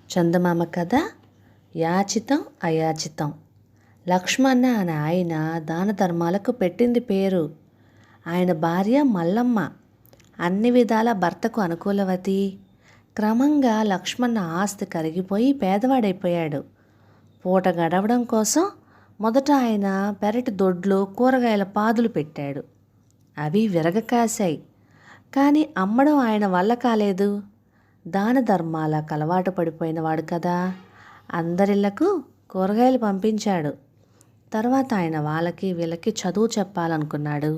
చందమామ కథ యాచితం అయాచితం. లక్ష్మణ అనే ఆయన దాన ధర్మాలకు పెట్టింది పేరు. ఆయన భార్య మల్లమ్మ అన్ని విధాల భర్తకు అనుకూలవతి. క్రమంగా లక్ష్మణ ఆస్తి కరిగిపోయి పేదవాడైపోయాడు. పూట గడవడం కోసం మొదట ఆయన పెరటి దొడ్లో కూరగాయల పాదులు పెట్టాడు. అవి విరగకాశాయి. కానీ అమ్మడం ఆయన వల్ల కాలేదు. దాన ధర్మాలకు అలవాటు పడిపోయినవాడు కదా, అందరిళ్లకు కూరగాయలు పంపించాడు. తర్వాత ఆయన వాళ్ళకి వీళ్ళకి చదువు చెప్పాలనుకున్నాడు.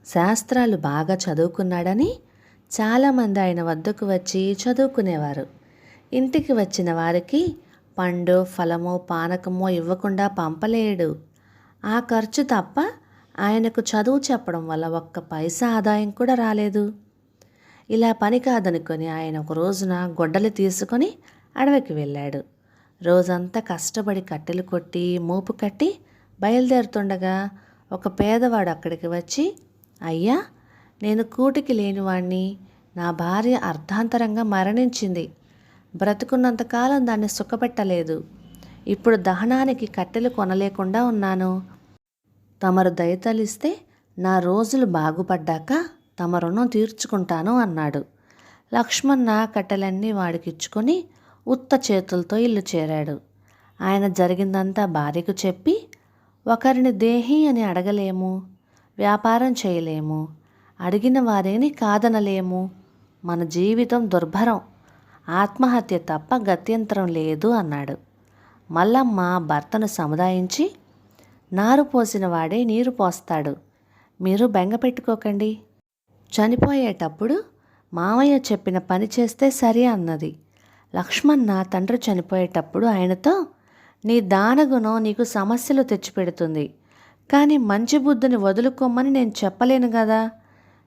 శాస్త్రాలు బాగా చదువుకున్నాడని చాలామంది ఆయన వద్దకు వచ్చి చదువుకునేవారు. ఇంటికి వచ్చిన వారికి పండు ఫలమో పానకమో ఇవ్వకుండా పంపలేడు. ఆ ఖర్చు తప్ప ఆయనకు చదువు చెప్పడం వల్ల ఒక్క పైసా ఆదాయం కూడా రాలేదు. ఇలా పని కాదనుకొని ఆయన ఒక రోజున గొడ్డలి తీసుకొని అడవికి వెళ్ళాడు. రోజంతా కష్టపడి కట్టెలు కొట్టి మూపు కట్టి బయలుదేరుతుండగా ఒక పేదవాడు అక్కడికి వచ్చి, అయ్యా, నేను కూటికి లేనివాణ్ణి, నా భార్య అర్ధాంతరంగా మరణించింది, బ్రతుకున్నంతకాలం దాన్ని సుఖపెట్టలేదు, ఇప్పుడు దహనానికి కట్టెలు కొనలేకుండా ఉన్నాను, తమరు దయతలిస్తే నా రోజులు బాగుపడ్డాక తమ రుణం తీర్చుకుంటాను అన్నాడు. లక్ష్మణ కట్టెలన్నీ వాడికిచ్చుకొని ఉత్త చేతులతో ఇల్లు చేరాడు. ఆయన జరిగిందంతా భార్యకు చెప్పి, ఒకరిని దేహి అని అడగలేము, వ్యాపారం చేయలేము, అడిగిన వారిని కాదనలేము, మన జీవితం దుర్భరం, ఆత్మహత్య తప్ప గత్యంతరం లేదు అన్నాడు. మల్లమ్మ భర్తను సముదాయించి, నారు పోసిన వాడే నీరు పోస్తాడు, మీరు బెంగ పెట్టుకోకండి, చనిపోయేటప్పుడు మామయ్య చెప్పిన పని చేస్తే సరి అన్నది. లక్ష్మణ తండ్రి చనిపోయేటప్పుడు ఆయనతో, నీ దానగుణం నీకు సమస్యలు తెచ్చిపెడుతుంది, కానీ మంచి బుద్ధిని వదులుకోమని నేను చెప్పలేను కదా.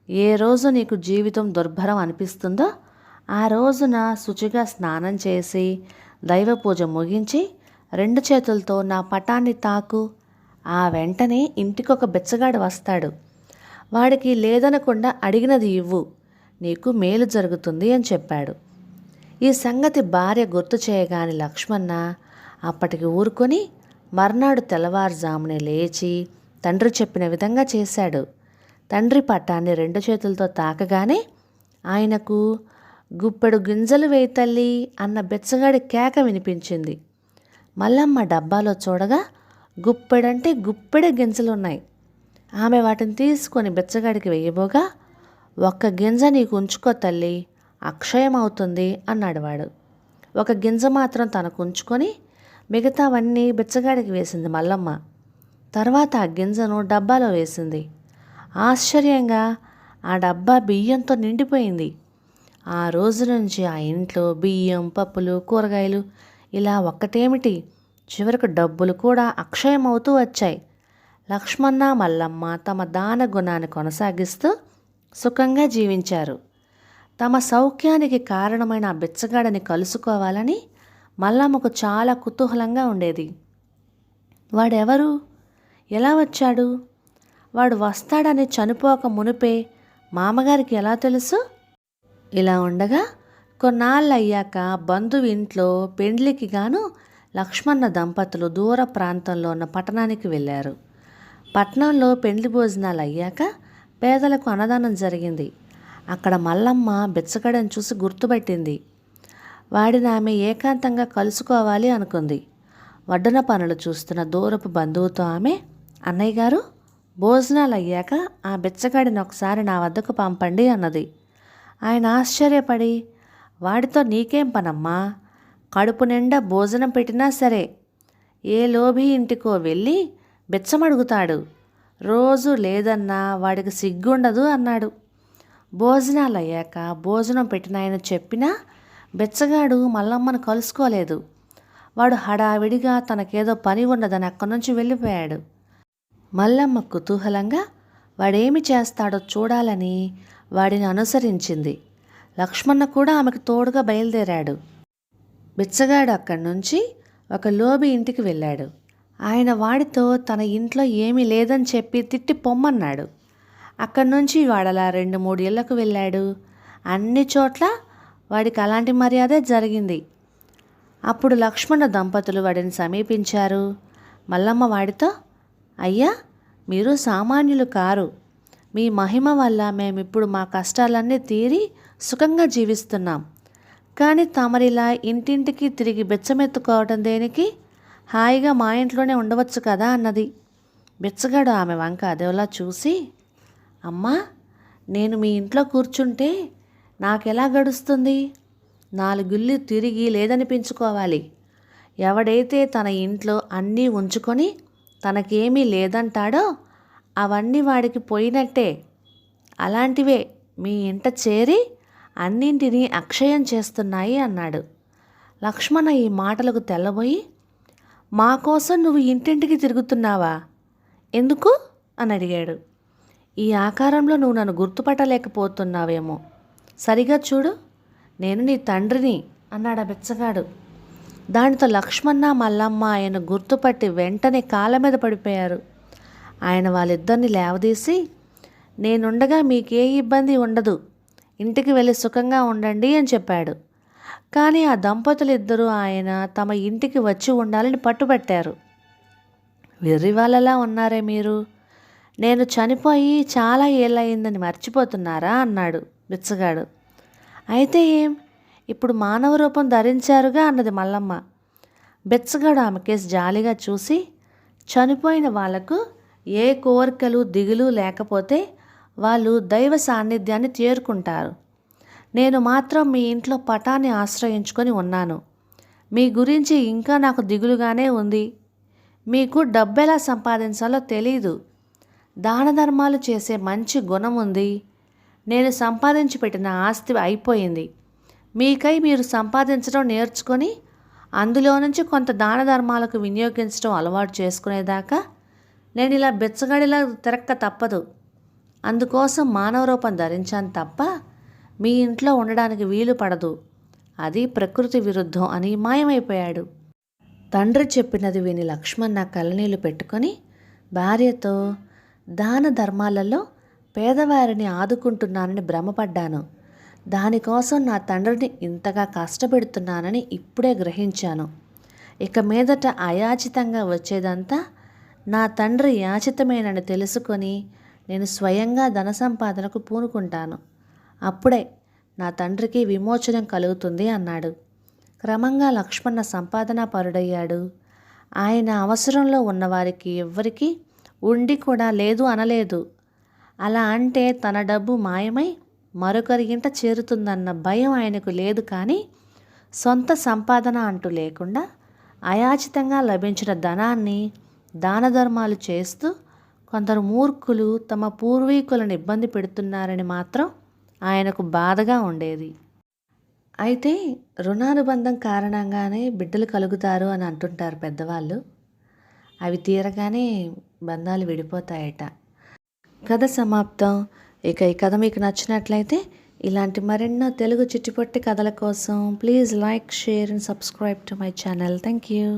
ఏ రోజు నీకు జీవితం దుర్భరం అనిపిస్తుందో ఆ రోజున శుచిగా స్నానం చేసి దైవ పూజ ముగించి 2 చేతులతో నా పటాన్ని తాకు, ఆ వెంటనే ఇంటికొక బిచ్చగాడు వస్తాడు, వాడికి లేదనకుండా అడిగినది ఇవ్వు, నీకు మేలు జరుగుతుంది అని చెప్పాడు. ఈ సంగతి భార్య గుర్తు చేయగాని లక్ష్మణ అప్పటికి ఊరుకొని మర్నాడు తెల్లవారుజామునే లేచి తండ్రి చెప్పిన విధంగా చేశాడు. తండ్రి పట్టాన్ని 2 చేతులతో తాకగానే ఆయనకు గుప్పెడు గింజలు వేయి తల్లి అన్న బెచ్చగాడి కేక వినిపించింది. మల్లమ్మ డబ్బాలో చూడగా గుప్పెడంటే గుప్పెడే గింజలున్నాయి. ఆమె వాటిని తీసుకొని బెచ్చగాడికి వేయబోగా, ఒక్క గింజ నీకు ఉంచుకో తల్లి, అక్షయం అవుతుంది అన్నాడు వాడు. ఒక గింజ మాత్రం తనకు ఉంచుకొని మిగతావన్నీ బెచ్చగాడికి వేసింది మల్లమ్మ. తర్వాత ఆ గింజను డబ్బాలో వేసింది. ఆశ్చర్యంగా ఆ డబ్బా బియ్యంతో నిండిపోయింది. ఆ రోజు నుంచి ఆ ఇంట్లో బియ్యం, పప్పులు, కూరగాయలు ఇలా ఒక్కటేమిటి, చివరకు డబ్బులు కూడా అక్షయం అవుతూ వచ్చాయి. లక్ష్మణ మల్లమ్మ తమ దాన గుణాన్ని కొనసాగిస్తూ సుఖంగా జీవించారు. తమ సౌఖ్యానికి కారణమైన ఆ బిచ్చగాడని కలుసుకోవాలని మల్లమ్మకు చాలా కుతూహలంగా ఉండేది. వాడెవరు, ఎలా వచ్చాడు, వాడు వస్తాడని చనిపోక మునిపే మామగారికి ఎలా తెలుసు? ఇలా ఉండగా కొన్నాళ్ళయ్యాక బంధువు ఇంట్లో పెండ్లికి గాను లక్ష్మణ దంపతులు దూర ప్రాంతంలో ఉన్న పట్టణానికి వెళ్ళారు. పట్నంలో పెండ్లి భోజనాలు అయ్యాక పేదలకు అన్నదానం జరిగింది. అక్కడ మల్లమ్మ బిచ్చగాడని చూసి గుర్తుపట్టింది. వాడిని ఆమె ఏకాంతంగా కలుసుకోవాలి అనుకుంది. వడ్డన పనులు చూస్తున్న దూరపు బంధువుతో ఆమె, అన్నయ్య గారు, భోజనాలు అయ్యాక ఆ బిచ్చగాడిని ఒకసారి నా వద్దకు పంపండి అన్నది. ఆయన ఆశ్చర్యపడి, వాడితో నీకేం పనమ్మా, కడుపు నిండా భోజనం పెట్టినా సరే ఏ లోభి ఇంటికో వెళ్ళి బిచ్చమడుగుతాడు, రోజు లేదన్నా వాడికి సిగ్గుండదు అన్నాడు. భోజనాలు అయ్యాక భోజనం పెట్టిన ఆయన చెప్పినా బిచ్చగాడు మల్లమ్మను కలుసుకోలేదు. వాడు హడావిడిగా తనకేదో పని ఉన్నదని అక్కడి నుంచి వెళ్ళిపోయాడు. మల్లమ్మ కుతూహలంగా వాడేమి చేస్తాడో చూడాలని వాడిని అనుసరించింది. లక్ష్మణ కూడా ఆమెకు తోడుగా బయలుదేరాడు. బిచ్చగాడు అక్కడి నుంచి ఒక లోబి ఇంటికి వెళ్ళాడు. ఆయన వాడితో తన ఇంట్లో ఏమీ లేదని చెప్పి తిట్టి పొమ్మన్నాడు. అక్కడి నుంచి వాడలా 2-3 ఇళ్లకు వెళ్ళాడు. అన్ని చోట్ల వాడికి అలాంటి మర్యాదే జరిగింది. అప్పుడు లక్ష్మణ దంపతులు వాడిని సమీపించారు. మల్లమ్మ వాడితో, అయ్యా, మీరు సామాన్యులు కారు. మీ మహిమ వల్ల మేమిప్పుడు మా కష్టాలన్నీ తీరి సుఖంగా జీవిస్తున్నాం. కానీ తమరిలా ఇంటింటికి తిరిగి బెచ్చమెత్తుకోవటం దేనికి? హాయిగా మా ఇంట్లోనే ఉండవచ్చు కదా అన్నది. బిచ్చగాడు ఆమె వంక అదోలా చూసి, అమ్మా, నేను మీ ఇంట్లో కూర్చుంటే నాకెలా గడుస్తుంది? 4 ఇళ్ళు తిరిగి లేదనిపించుకోవాలి. ఎవడైతే తన ఇంట్లో అన్నీ ఉంచుకొని తనకేమీ లేదంటాడో అవన్నీ వాడికి పోయినట్టే. అలాంటివే మీ ఇంట చేరి అన్నింటినీ అక్షయం చేస్తున్నాయి అన్నాడు. లక్ష్మణ ఈ మాటలకు తెల్లబోయి, మా కోసం నువ్వు ఇంటింటికి తిరుగుతున్నావా? ఎందుకు అని అడిగాడు. ఈ ఆకారంలో నువ్వు నన్ను గుర్తుపట్టలేకపోతున్నావేమో. సరిగా చూడు, నేను నీ తండ్రిని అన్నాడు ఆ బిచ్చగాడు. దానితో లక్ష్మణ మల్లమ్మ ఆయన గుర్తుపట్టి వెంటనే కాళ్ళ మీద పడిపోయారు. ఆయన వాళ్ళిద్దరిని లేవదీసి, నేనుండగా మీకే ఇబ్బంది ఉండదు, ఇంటికి వెళ్ళి సుఖంగా ఉండండి అని చెప్పాడు. కానీ ఆ దంపతులిద్దరూ ఆయన తమ ఇంటికి వచ్చి ఉండాలని పట్టుబట్టారు. వెర్రి వాళ్ళలా ఉన్నారే మీరు? నేను చనిపోయి చాలా ఏళ్ళయిందని మర్చిపోతున్నారా అన్నాడు బిచ్చగాడు. అయితే ఏం, ఇప్పుడు మానవ రూపం ధరించారుగా అన్నది మల్లమ్మ. బిచ్చగాడు ఆమె కేసు జాలిగా చూసి, చనిపోయిన వాళ్లకు ఏ కోరికలు దిగులు లేకపోతే వాళ్ళు దైవ సాన్నిధ్యాన్ని చేరుకుంటారు. నేను మాత్రం మీ ఇంట్లో పటాన్ని ఆశ్రయించుకొని ఉన్నాను. మీ గురించి ఇంకా నాకు దిగులుగానే ఉంది. మీకు డబ్బెలా సంపాదించాలో తెలీదు. దాన ధర్మాలు చేసే మంచి గుణం ఉంది. నేను సంపాదించి పెట్టిన ఆస్తి అయిపోయింది. మీకై మీరు సంపాదించడం నేర్చుకొని అందులో నుంచి కొంత దాన ధర్మాలకు వినియోగించడం అలవాటు చేసుకునేదాకా నేను ఇలా బిచ్చగాడిలా తిరక్క తప్పదు. అందుకోసం మానవ రూపం ధరించాను తప్ప మీ ఇంట్లో ఉండడానికి వీలు పడదు. అది ప్రకృతి విరుద్ధం అని మాయమైపోయాడు. తండ్రి చెప్పినది విని లక్ష్మణ్ కళ్ళనీళ్ళు పెట్టుకొని భార్యతో, దాన ధర్మాలలో పేదవారిని ఆదుకుంటున్నానని భ్రమపడ్డాను. దానికోసం నా తండ్రిని ఇంతగా కష్టపెడుతున్నానని ఇప్పుడే గ్రహించాను. ఇక మీదట అయాచితంగా వచ్చేదంతా నా తండ్రి యాచితమేనని తెలుసుకొని నేను స్వయంగా ధన సంపాదనకు పూనుకుంటాను. అప్పుడే నా తండ్రికి విమోచనం కలుగుతుంది అన్నాడు. క్రమంగా లక్ష్మణ సంపాదనా పరుడయ్యాడు. ఆయన అవసరంలో ఉన్నవారికి ఎవ్వరికీ ఉండి కూడా లేదు అనలేదు. అలా అంటే తన డబ్బు మాయమై మరొకరి ఇంట చేరుతుందన్న భయం ఆయనకు లేదు. కానీ సొంత సంపాదన అంటూ లేకుండా అయాచితంగా లభించిన ధనాన్ని దాన ధర్మాలు చేస్తూ కొందరు మూర్ఖులు తమ పూర్వీకులను ఇబ్బంది పెడుతున్నారని మాత్రం ఆయనకు బాధగా ఉండేది. అయితే రుణానుబంధం కారణంగానే బిడ్డలు కలుగుతారు అని అంటుంటారు పెద్దవాళ్ళు. అవి తీరగానే బంధాలు విడిపోతాయట. కథ సమాప్తం. ఇక ఈ కథ మీకు నచ్చినట్లయితే ఇలాంటి మరెన్నో తెలుగు చిట్టిపొట్టి కథల కోసం please like, share and subscribe to my channel. Thank you.